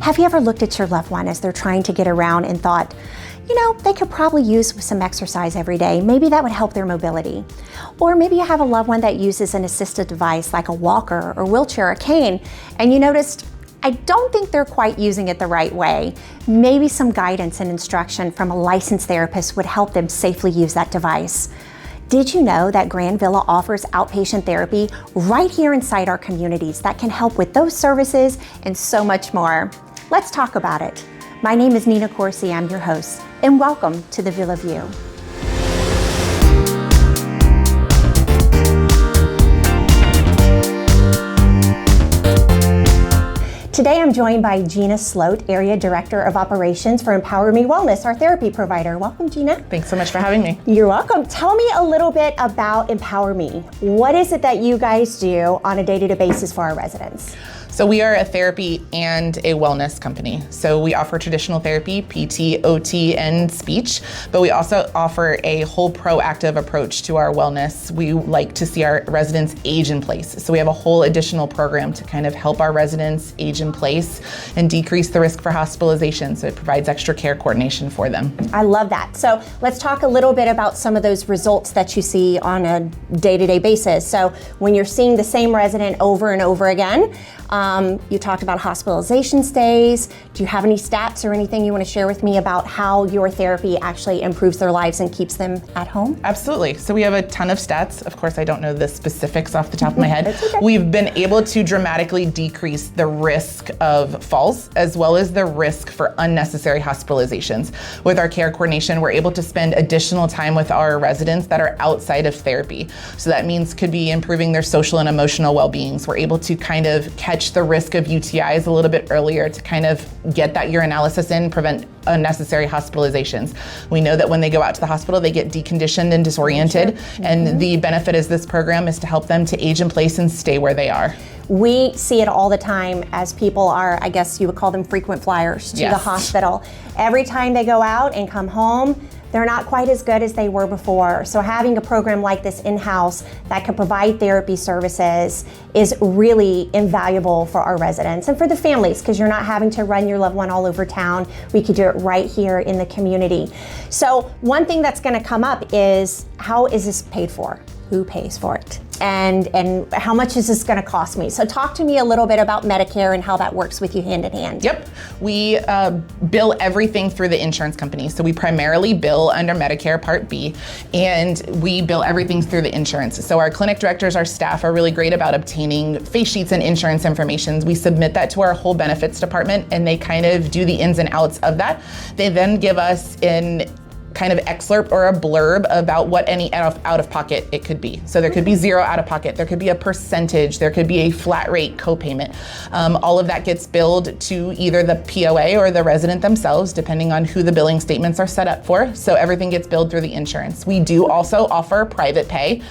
Have you ever looked at your loved one as they're trying to get around and thought, you know, they could probably use some exercise every day. Maybe that would help their mobility. Or maybe you have a loved one that uses an assisted device like a walker or wheelchair or cane, and you noticed, I don't think they're quite using it the right way. Maybe some guidance and instruction from a licensed therapist would help them safely use that device. Did you know that Grand Villa offers outpatient therapy right here inside our communities that can help with those services and so much more? Let's talk about it. My name is Nina Corsi, I'm your host, and welcome to the Villa View. Today I'm joined by Gina Sloat, Area Director of Operations for EmpowerMe Wellness, our therapy provider. Welcome, Gina. Thanks so much for having me. You're welcome. Tell me a little bit about EmpowerMe. What is it that you guys do on a day-to-day basis for our residents? So we are a therapy and a wellness company. So we offer traditional therapy, PT, OT, and speech, but we also offer a whole proactive approach to our wellness. We like to see our residents age in place. So we have a whole additional program to kind of help our residents age in place and decrease the risk for hospitalization. So it provides extra care coordination for them. I love that. So let's talk a little bit about some of those results that you see on a day-to-day basis. So when you're seeing the same resident over and over again, you talked about hospitalization stays. Do you have any stats or anything you want to share with me about how your therapy actually improves their lives and keeps them at home? Absolutely. So we have a ton of stats. Of course, I don't know the specifics off the top of my head. That's okay. We've been able to dramatically decrease the risk of falls as well as the risk for unnecessary hospitalizations. With our care coordination, we're able to spend additional time with our residents that are outside of therapy. So that means could be improving their social and emotional well-beings. We're able to kind of catch the risk of UTIs a little bit earlier to kind of get that urinalysis in, prevent unnecessary hospitalizations. We know that when they go out to the hospital, they get deconditioned and disoriented. Sure. And the benefit is this program is to help them to age in place and stay where they are. We see it all the time as people are, I guess you would call them frequent flyers to the hospital. Every time they go out and come home, they're not quite as good as they were before. So having a program like this in-house that can provide therapy services is really invaluable for our residents and for the families, because you're not having to run your loved one all over town. We could do it right here in the community. So one thing that's gonna come up is, how is this paid for? Who pays for it? And how much is this gonna cost me? So talk to me a little bit about Medicare and how that works with you hand in hand. Yep, we bill everything through the insurance company. So we primarily bill under Medicare Part B, and we bill everything through the insurance. So our clinic directors, our staff are really great about obtaining face sheets and insurance information. We submit that to our whole benefits department, and they kind of do the ins and outs of that. They then give us an kind of excerpt or a blurb about what any out of pocket it could be. So there could be zero out of pocket, there could be a percentage, there could be a flat rate copayment. All of that gets billed to either the POA or the resident themselves, depending on who the billing statements are set up for. So everything gets billed through the insurance. We do also offer private pay.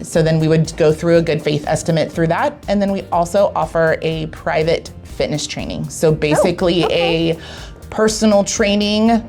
So then we would go through a good faith estimate through that. And then we also offer a private fitness training. So basically a personal training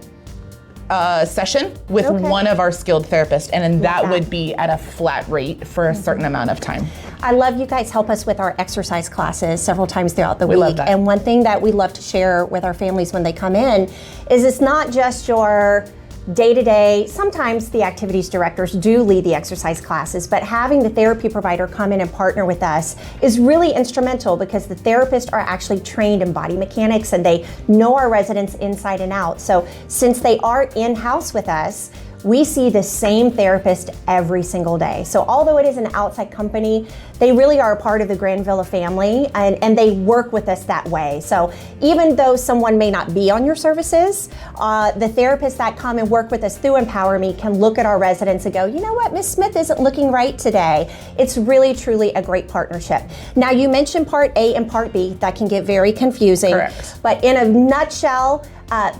session with one of our skilled therapists, and then that would be at a flat rate for a certain amount of time. I love you guys help us with our exercise classes several times throughout the week. Love that. And one thing that we love to share with our families when they come in is it's not just your day-to-day. Sometimes the activities directors do lead the exercise classes, but having the therapy provider come in and partner with us is really instrumental, because the therapists are actually trained in body mechanics and they know our residents inside and out. So since they are in-house with us, we see the same therapist every single day. So although it is an outside company, they really are a part of the Grand Villa family, and they work with us that way. So even though someone may not be on your services, the therapists that come and work with us through EmpowerMe can look at our residents and go, you know what, Miss Smith isn't looking right today. It's really, truly a great partnership. Now, you mentioned Part A and Part B. That can get very confusing. Correct. But in a nutshell,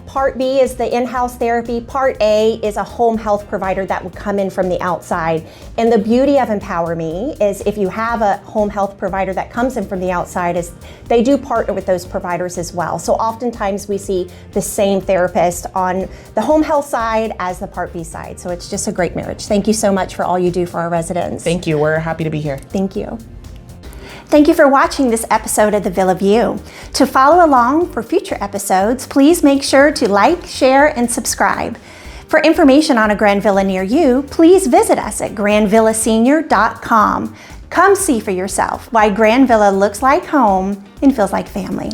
Part B is the in-house therapy. Part A is a home health provider that would come in from the outside. And the beauty of EmpowerMe is if you have a home health provider that comes in from the outside, is they do partner with those providers as well. So oftentimes we see the same therapist on the home health side as the Part B side. So it's just a great marriage. Thank you so much for all you do for our residents. Thank you. We're happy to be here. Thank you. Thank you for watching this episode of The Villa View. To follow along for future episodes, please make sure to like, share, and subscribe. For information on a Grand Villa near you, please visit us at grandvillasenior.com. Come see for yourself why Grand Villa looks like home and feels like family.